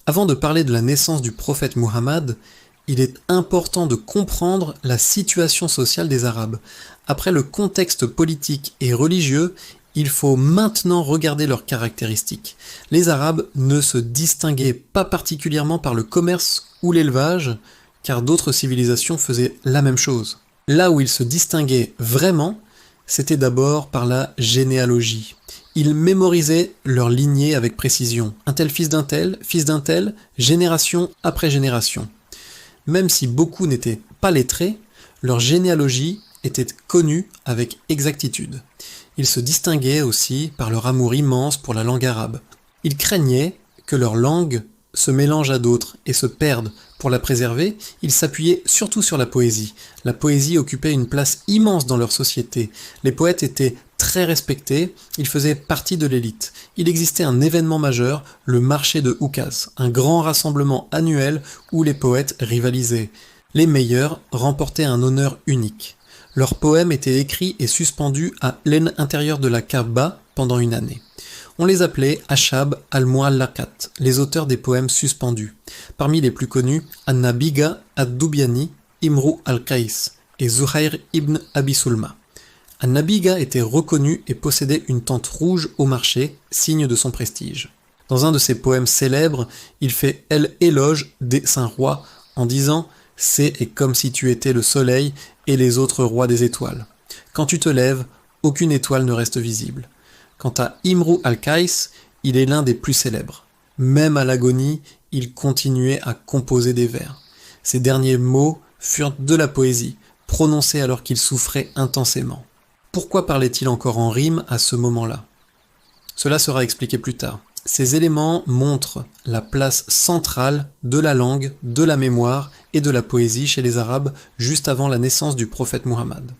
Avant de parler de la naissance du prophète Muhammad, il est important de comprendre la situation sociale des Arabes. Après le contexte politique et religieux, il faut maintenant regarder leurs caractéristiques. Les Arabes ne se distinguaient pas particulièrement par le commerce ou l'élevage, car d'autres civilisations faisaient la même chose. Là où ils se distinguaient vraiment, c'était d'abord par la généalogie. Ils mémorisaient leur lignée avec précision. Un tel, génération après génération. Même si beaucoup n'étaient pas lettrés, leur généalogie était connue avec exactitude. Ils se distinguaient aussi par leur amour immense pour la langue arabe. Ils craignaient que leur langue se mélange à d'autres et se perde. Pour la préserver, ils s'appuyaient surtout sur la poésie. La poésie occupait une place immense dans leur société. Les poètes étaient très respectés, ils faisaient partie de l'élite. Il existait un événement majeur, le marché de Oukaz, un grand rassemblement annuel où les poètes rivalisaient. Les meilleurs remportaient un honneur unique. Leurs poèmes étaient écrits et suspendus à l'aine intérieure de la Kaaba pendant une année. On les appelait Ashab al-Mu'allaqat, les auteurs des poèmes suspendus. Parmi les plus connus, An-Nabiga ad-Dubyani, Imru al-Qais et Zuhair ibn Abi Sulma. An-Nabiga était reconnu et possédait une tente rouge au marché, signe de son prestige. Dans un de ses poèmes célèbres, il fait l'éloge des saints rois en disant « C'est et comme si tu étais le soleil et les autres rois des étoiles. Quand tu te lèves, aucune étoile ne reste visible. » Quant à Imru al-Qais, il est l'un des plus célèbres. Même à l'agonie, il continuait à composer des vers. Ses derniers mots furent de la poésie, prononcés alors qu'il souffrait intensément. Pourquoi parlait-il encore en rime à ce moment-là? Cela sera expliqué plus tard. Ces éléments montrent la place centrale de la langue, de la mémoire et de la poésie chez les Arabes juste avant la naissance du prophète Muhammad.